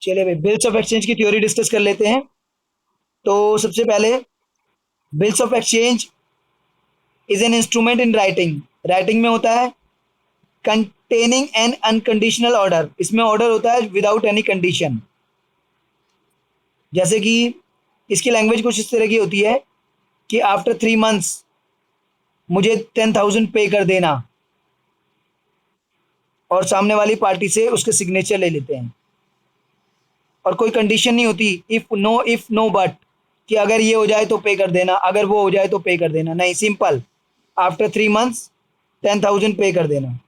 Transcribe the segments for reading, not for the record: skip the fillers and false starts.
चलिए भाई, bills of exchange की थ्योरी डिस्कस कर लेते हैं। तो सबसे पहले, bills of exchange is an instrument in writing. Writing में होता है कंटेनिंग एन अनकंडीशनल ऑर्डर। इसमें ऑर्डर होता है विदाउट एनी कंडीशन। जैसे कि इसकी लैंग्वेज कुछ इस तरह की होती है कि आफ्टर 3 मंथ्स मुझे 10,000 पे कर देना, और सामने वाली पार्टी से उसके सिग्नेचर ले लेते हैं, और कोई कंडीशन नहीं होती इफ नो बट, कि अगर ये हो जाए तो पे कर देना, अगर वो हो जाए तो पे कर देना, नहीं, सिंपल, आफ्टर 3 मंथ्स 10,000 पे कर देना।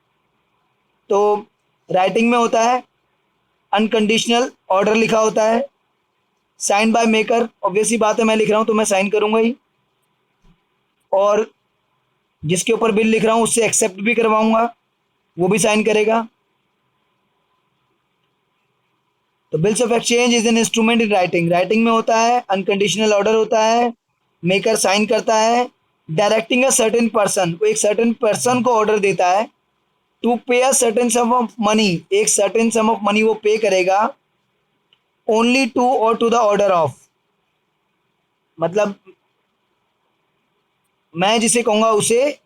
तो राइटिंग में होता है अनकंडीशनल ऑर्डर लिखा होता है, साइन बाय मेकर, ऑब्वियसली बात है, मैं लिख रहा हूँ तो मैं साइन करूंगा ही, और जिसके ऊपर बिल लिख रहा हूँ उससे एक्सेप्ट भी करवाऊंगा, वो भी साइन करेगा। तो bills of exchange is an instrument in writing. Writing में होता है अनकंडीशनल ऑर्डर होता है, मेकर साइन करता है, डायरेक्टिंग अ सर्टेन पर्सन, वो एक सर्टेन पर्सन को ऑर्डर देता है to pay a certain sum of money, एक सर्टेन सम ऑफ मनी वो पे करेगा, ओनली टू और टू द ऑर्डर ऑफ, मतलब मैं जिसे कहूंगा उसे,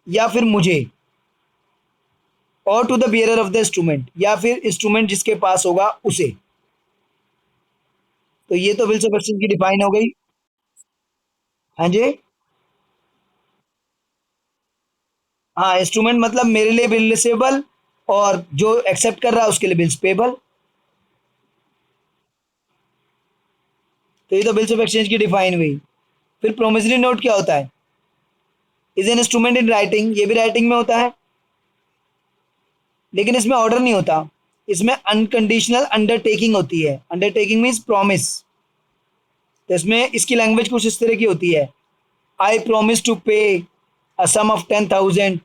या फिर मुझे, और to the bearer of the instrument, या फिर इंस्ट्रूमेंट जिसके पास होगा उसे। तो ये तो बिल्स ऑफ एक्सचेंज की डिफाइन हो गई। हाँ जी। हाँ, इंस्ट्रूमेंट मतलब मेरे लिए बिलेसेबल, और जो एक्सेप्ट कर रहा है उसके लिए बिल्स पेबल। तो ये तो बिल्स ऑफ एक्सचेंज की डिफाइन हुई। फिर प्रोमिसरी नोट क्या होता है? Is an instrument in writing, ये भी राइटिंग में होता है, लेकिन इसमें ऑर्डर नहीं होता, इसमें अनकंडीशनल अंडरटेकिंग होती है। Undertaking means promise. तो इसमें इसकी लैंग्वेज कुछ इस तरह की होती है, I promise to pay a some of 10,000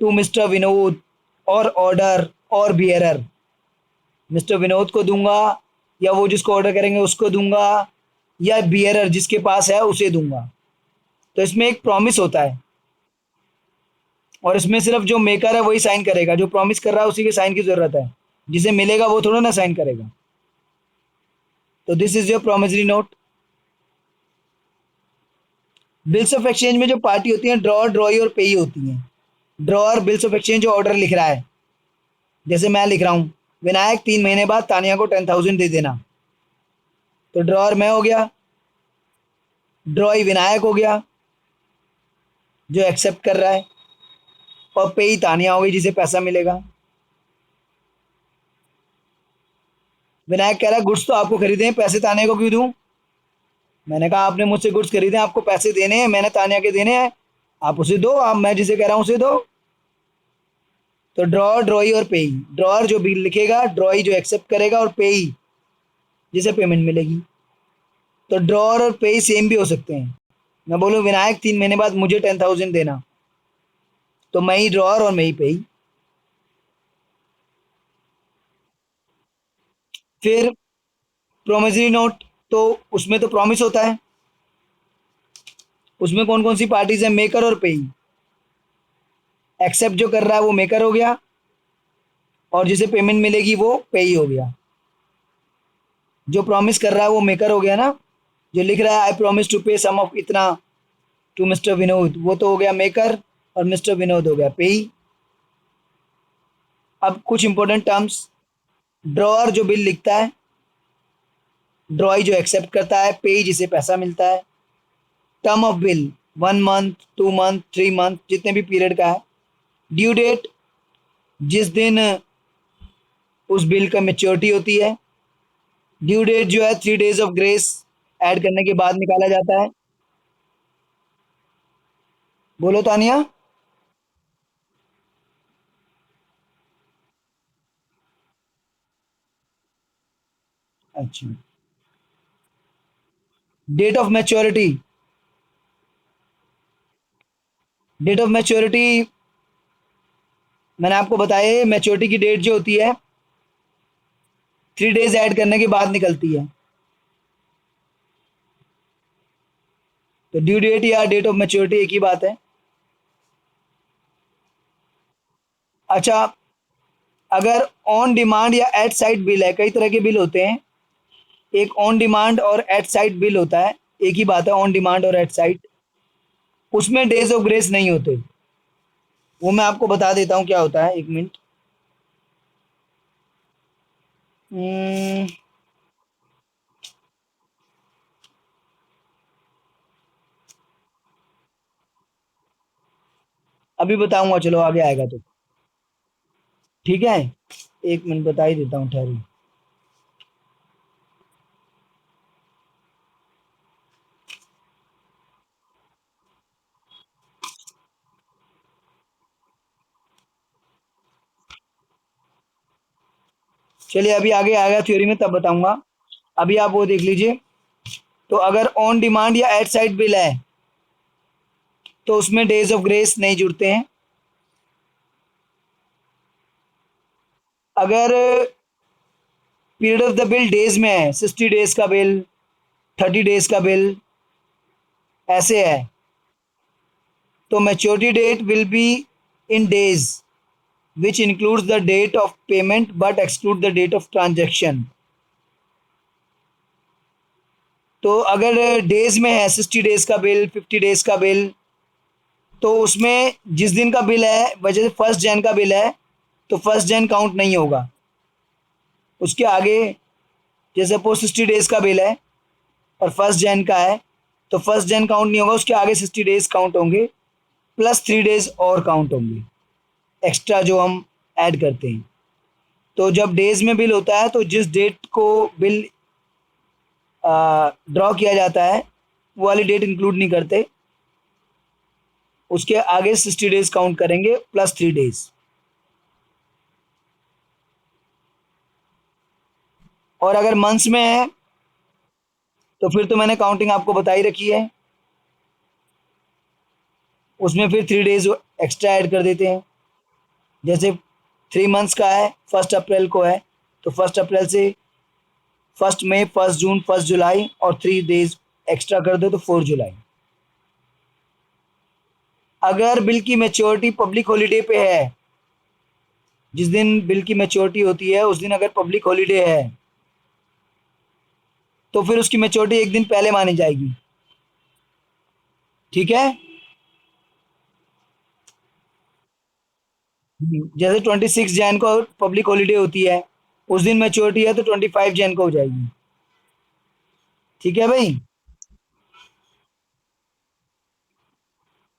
to mister Vinod और ऑर्डर और बियरर। मिस्टर विनोद को दूंगा, या वो जिसको ऑर्डर करेंगे उसको दूंगा, या बियरर जिसके पास है उसे दूंगा। तो इसमें एक प्रॉमिस होता है, और इसमें सिर्फ जो मेकर है वही साइन करेगा, जो प्रॉमिस कर रहा है उसी के साइन की जरूरत है, जिसे मिलेगा वो थोड़ा ना साइन करेगा। तो this is your promissory note. Bills of exchange में जो पार्टी होती है ड्रॉअर, ड्रॉई और पेई होती हैं। ड्रॉअर बिल्स ऑफ एक्सचेंज जो ऑर्डर लिख रहा है, जैसे मैं लिख रहा हूँ विनायक 3 महीने बाद तानिया को 10,000 दे देना, तो ड्रॉअर मैं हो गया, ड्रॉई विनायक हो गया जो एक्सेप्ट कर रहा है, और पेई तानिया हो गई जिसे पैसा मिलेगा। विनायक कह रहा है गुड्स तो आपको खरीदे हैं, पैसे तानिया को क्यों दूं? मैंने कहा आपने मुझसे गुड्स खरीदे, आपको पैसे देने हैं, मैंने तानिया के देने हैं, आप उसे दो, आप मैं जिसे कह रहा हूं उसे दो। तो ड्रॉअर, ड्रॉई और पेई, ड्रॉअर जो बिल लिखेगा, ड्रॉई जो एक्सेप्ट करेगा, और पेई जिसे पेमेंट मिलेगी। तो ड्रॉअर और पेई सेम भी हो सकते हैं। मैं बोलूं विनायक 3 महीने बाद मुझे 10,000 देना, तो मैं ही ड्रॉअर और मैं ही पेई। फिर प्रोमिसरी नोट, तो उसमें तो प्रॉमिस होता है, उसमें कौन कौन सी पार्टीज है? मेकर और पेई। एक्सेप्ट जो कर रहा है वो मेकर हो गया, और जिसे पेमेंट मिलेगी वो पेई हो गया। जो प्रॉमिस कर रहा है वो मेकर हो गया ना, जो लिख रहा है आई प्रॉमिस टू पे सम ऑफ इतना टू मिस्टर विनोद, वो तो हो गया मेकर, और मिस्टर विनोद हो गया पेई। अब कुछ इंपॉर्टेंट टर्म्स, ड्रॉअर जो बिल लिखता है, ड्रॉई जो एक्सेप्ट करता है, पेई जिसे पैसा मिलता है। Term of bill, 1 month, 2 month, 3 month, जितने भी पीरियड का है। ड्यू डेट, जिस दिन उस बिल का मेच्योरिटी होती है। ड्यू डेट जो है 3 डेज ऑफ ग्रेस ऐड करने के बाद निकाला जाता है। बोलो तानिया। अच्छा, date of maturity, date of maturity मैंने आपको बताया, मैच्योरिटी की डेट जो होती है 3 डेज ऐड करने के बाद निकलती है। तो ड्यू डेट या डेट ऑफ मैच्योरिटी एक ही बात है। अच्छा, अगर ऑन डिमांड या एट साइट बिल है, कई तरह के बिल होते हैं, एक ऑन डिमांड और एट साइट बिल होता है, एक ही बात है ऑन डिमांड और एट साइट। उसमें डेज ऑफ ग्रेस नहीं होते, वो मैं आपको बता देता हूँ क्या होता है, एक मिनट। हम्म, अभी बताऊंगा, चलो आगे आएगा तो। ठीक है, एक मिनट बता ही देता हूँ, ठहरो। चलिए अभी आगे आएगा थ्योरी में, तब बताऊंगा। अभी आप वो देख लीजिए। तो अगर ऑन डिमांड या एट साइट बिल है तो उसमें डेज ऑफ ग्रेस नहीं जुड़ते हैं। अगर period of the bill days में है, 60 डेज का बिल, 30 डेज का बिल, ऐसे है, तो maturity date will be in days which includes the date of payment but exclude the date of transaction। तो अगर डेज में है, 60 डेज का बिल, 50 डेज का बिल, तो उसमें जिस दिन का बिल है, वजह से 1 जन का बिल है, तो 1 जन काउंट नहीं होगा। उसके आगे, जैसे सपोज 60 डेज का बिल है और 1 जन का है, तो 1 जन काउंट नहीं होगा, उसके आगे 60 डेज काउंट होंगे, प्लस 3 डेज और काउंट होंगे एक्स्ट्रा जो हम ऐड करते हैं। तो जब डेज में बिल होता है तो जिस डेट को बिल ड्रॉ किया जाता है वो वाली डेट इंक्लूड नहीं करते, उसके आगे 60 डेज काउंट करेंगे प्लस 3 डेज। और अगर मंथ्स में है तो फिर तो मैंने काउंटिंग आपको बता ही रखी है, उसमें फिर 3 डेज एक्स्ट्रा ऐड कर देते हैं। जैसे 3 मंथ्स का है, 1 अप्रैल को है, तो 1 अप्रैल से 1 मई, 1 जून, 1 जुलाई, और 3 डेज एक्स्ट्रा कर दो तो 4 जुलाई। अगर बिल की मैच्योरिटी पब्लिक हॉलीडे पे है, जिस दिन बिल की मैच्योरिटी होती है उस दिन अगर पब्लिक हॉलीडे है, तो फिर उसकी मैच्योरिटी एक दिन पहले मानी जाएगी। ठीक है, जैसे 26 जैन को पब्लिक हॉलीडे होती है, उस दिन मैच्योरिटी है तो 25 जैन को हो जाएगी। ठीक है भाई।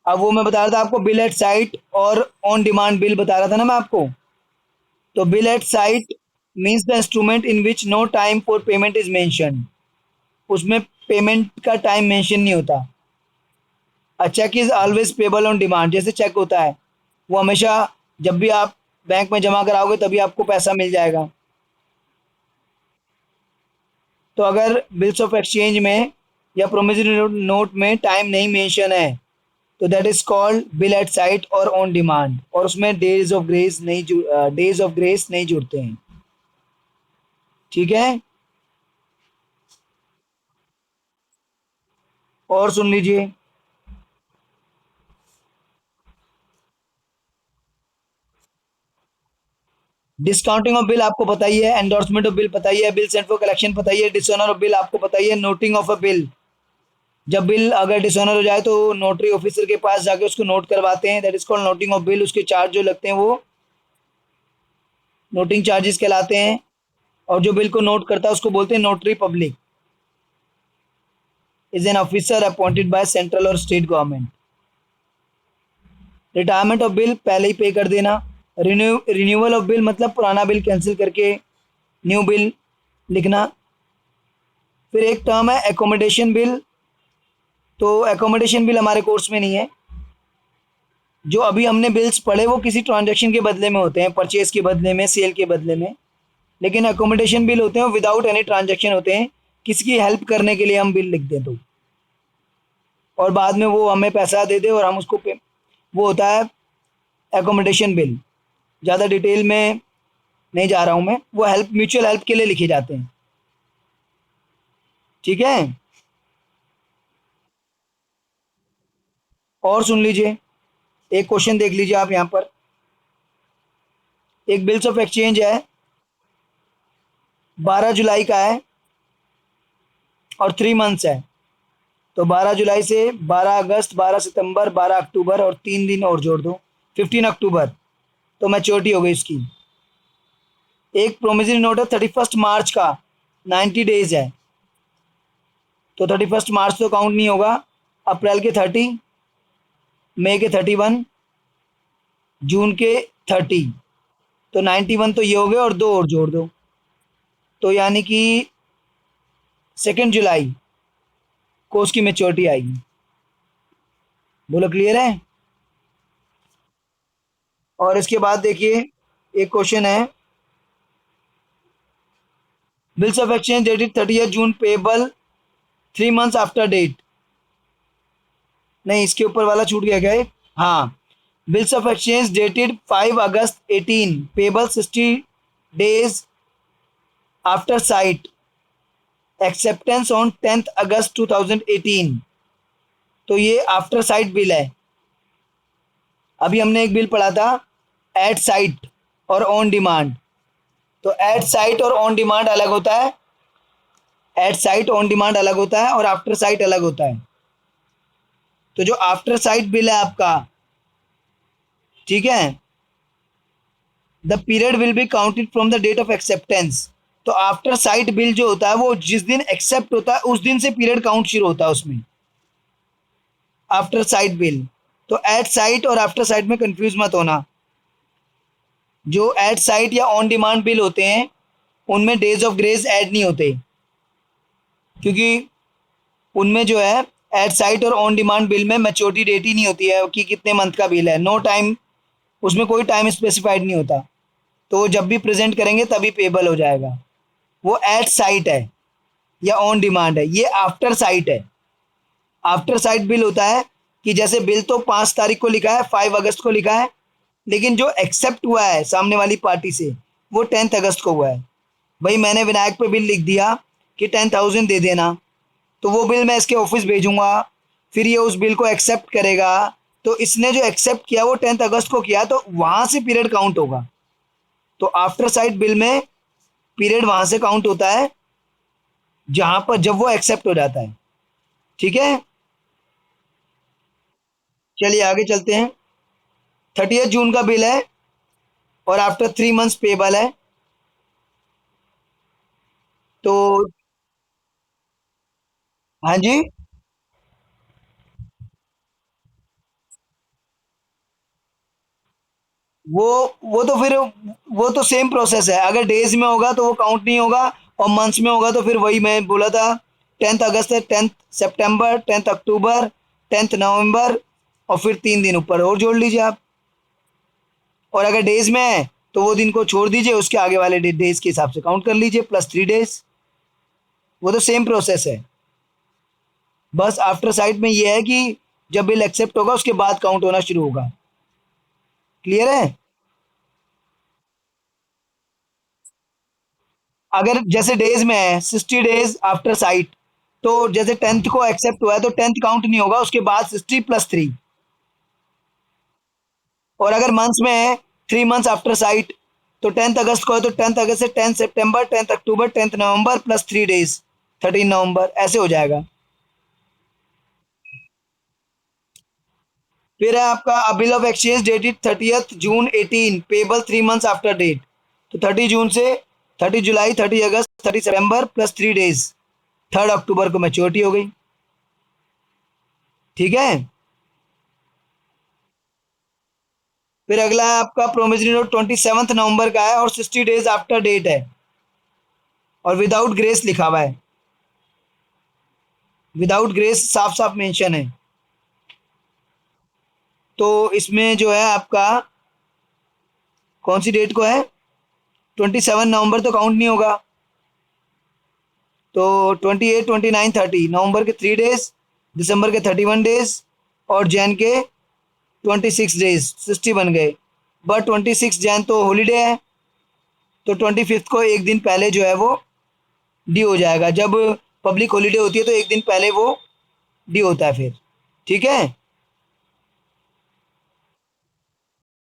अब वो मैं बता रहा था आपको, बिल एट साइट और ऑन डिमांड बिल बता रहा था ना मैं आपको। तो bill at sight means the instrument in which no time for payment is mention. उसमें पेमेंट का टाइम मेंशन नहीं होता। A cheque is always payable on demand, जैसे चेक होता है वो हमेशा, जब भी आप बैंक में जमा कराओगे तभी आपको पैसा मिल जाएगा। तो अगर बिल्स ऑफ एक्सचेंज में या प्रोमिसरी नोट में टाइम नहीं मेंशन है, तो that is called bill at sight और ऑन डिमांड, और उसमें डेज ऑफ ग्रेस नहीं जुड़ते हैं। ठीक है, और सुन लीजिए। डिस्काउंटिंग ऑफ बिल आपको पता ही है, एंडोर्समेंट ऑफ बिल पता ही है, बिल सेंट फॉर कलेक्शन पता ही है, डिसऑनर ऑफ बिल आपको पता ही है, नोटिंग ऑफ अ बिल, जब बिल अगर डिसऑनर हो जाए तो नोटरी ऑफिसर के पास जाके उसको नोट करवाते हैं, that is called noting of bill. उसके चार्ज जो लगते हैं वो नोटिंग चार्जेस कहलाते हैं। और जो बिल को नोट करता है उसको बोलते हैं notary public, is an officer appointed by central और state government. Retirement of bill पहले ही पे कर देना। रिन्यूअल ऑफ बिल मतलब पुराना बिल कैंसिल करके न्यू बिल लिखना। फिर एक टर्म है एकोमोडेशन बिल। तो एकोमोडेशन बिल हमारे कोर्स में नहीं है। जो अभी हमने बिल्स पढ़े वो किसी ट्रांजैक्शन के बदले में होते हैं, परचेज के बदले में, सेल के बदले में। लेकिन एकोमोडेशन बिल होते हैं विदाउट एनी ट्रांजैक्शन होते हैं, किसी की हेल्प करने के लिए हम बिल लिख दें तो, और बाद में वो हमें पैसा दे दे और हम उसको पे, वो होता है एकोमोडेशन बिल। ज़्यादा डिटेल में नहीं जा रहा हूँ मैं, वो हेल्प, म्यूचुअल हेल्प के लिए लिखे जाते हैं। ठीक है, और सुन लीजिए, एक क्वेश्चन देख लीजिए आप यहाँ पर। एक बिल्स ऑफ एक्सचेंज है 12 जुलाई का है और 3 मंथ्स है। तो 12 जुलाई से 12 अगस्त, 12 सितंबर, 12 अक्टूबर और 3 दिन और जोड़ दो, 15 अक्टूबर, तो मैच्योरिटी हो गई इसकी। एक प्रोमिसरी नोट है 31 मार्च का, 90 डेज है, तो 31 मार्च तो काउंट नहीं होगा। अप्रैल के 30, मई के 31, जून के 30, तो 91 तो ये हो गए और दो और जोड़ दो, तो यानी कि 2 जुलाई को उसकी मेच्योरिटी आएगी। बोलो क्लियर है? और इसके बाद देखिए एक क्वेश्चन है, bills of exchange dated 30 June payable 3 months after date. नहीं, इसके ऊपर वाला छूट गया क्या है? हाँ, bills of exchange dated 5 August 18 payable 60 days after sight acceptance on 10 August 2018। तो ये आफ्टर साइट बिल है। अभी हमने एक बिल पढ़ा था एट साइट और ऑन डिमांड। तो एट साइट और ऑन डिमांड अलग होता है, एट साइट ऑन डिमांड अलग होता है और आफ्टर साइट अलग होता है। तो जो आफ्टर साइट बिल है आपका, ठीक है, the period will be counted from the date of acceptance. तो आफ्टर साइट बिल जो होता है वो जिस दिन एक्सेप्ट होता है उस दिन से पीरियड काउंट शुरू होता है उसमें, आफ्टर साइट बिल। तो एट साइट और आफ्टर साइट में कंफ्यूज मत होना। जो एट साइट या ऑन डिमांड बिल होते हैं उनमें डेज ऑफ ग्रेस ऐड नहीं होते, क्योंकि उनमें जो है एट साइट और ऑन डिमांड बिल में मैच्योरिटी डेट ही नहीं होती है कि कितने मंथ का बिल है, नो टाइम, उसमें कोई टाइम स्पेसिफाइड नहीं होता। तो जब भी प्रेजेंट करेंगे तभी पेबल हो जाएगा। वो एट साइट है या ऑन डिमांड है, ये आफ्टर साइट है। आफ्टर साइट बिल होता है कि जैसे बिल तो 5 तारीख को लिखा है, 5 अगस्त को लिखा है, लेकिन जो एक्सेप्ट हुआ है सामने वाली पार्टी से वो 10 अगस्त को हुआ है। भाई मैंने विनायक पे बिल लिख दिया कि 10,000 दे देना, तो वो बिल मैं इसके ऑफिस भेजूंगा, फिर ये उस बिल को एक्सेप्ट करेगा। तो इसने जो एक्सेप्ट किया वो 10 अगस्त को किया, तो वहां से पीरियड काउंट होगा। तो आफ्टर साइट बिल में पीरियड वहां से काउंट होता है जहां पर जब वो एक्सेप्ट हो जाता है। ठीक है, चलिए आगे चलते हैं। 30 जून का बिल है और आफ्टर 3 मंथ्स पेबल है। तो हाँ जी, वो वो तो फिर वो तो सेम प्रोसेस है। अगर डेज में होगा तो वो काउंट नहीं होगा, और मंथ्स में होगा तो फिर वही मैं बोला था, 10 अगस्त है, 10 सितंबर, 10 अक्टूबर, 10 नवंबर, और फिर 3 दिन ऊपर और जोड़ लीजिए आप। और अगर डेज में है तो वो दिन को छोड़ दीजिए, उसके आगे वाले डेज के हिसाब से काउंट कर लीजिए प्लस 3 डेज। वो तो सेम प्रोसेस है। बस आफ्टर साइट में ये है कि जब बिल एक्सेप्ट होगा उसके बाद काउंट होना शुरू होगा। क्लियर है? अगर जैसे डेज में है 60 डेज आफ्टर साइट, तो जैसे 10th को एक्सेप्ट हुआ है तो 10th काउंट नहीं होगा, उसके बाद 60 + 3। और अगर मंथ्स में है 3 मंथ्स आफ्टर साइट, तो 10 अगस्त को है तो 10 अगस्त से 10 सितंबर, 10 अक्टूबर, 10 नवंबर प्लस 3 डेज, 13 नवंबर, ऐसे हो जाएगा। फिर है आपका bill of exchange dated 30 June 18 payable 3 months after date. तो 30 जून से 30 जुलाई, 30 अगस्त, 30 सितंबर प्लस 3 डेज, 3 अक्टूबर को मैच्योरिटी हो गई। ठीक है, फिर अगला है आपका प्रोमिसरी नोट 27 नवंबर का है और 60 डेज आफ्टर डेट है और विदाउट ग्रेस लिखा हुआ है। विदाउट ग्रेस साफ साफ मेंशन है। तो इसमें जो है आपका कौन सी डेट को है, 27 नवंबर तो काउंट नहीं होगा। तो 28, 29, 30 नवंबर के 3 डेज, दिसंबर के 31 डेज और जैन के 26 डेज, 60 बन गए। बट 26 जैन तो हॉलीडे है, तो 25 को एक दिन पहले जो है वो डी हो जाएगा। जब पब्लिक हॉलीडे होती है तो एक दिन पहले वो डी होता है फिर। ठीक है,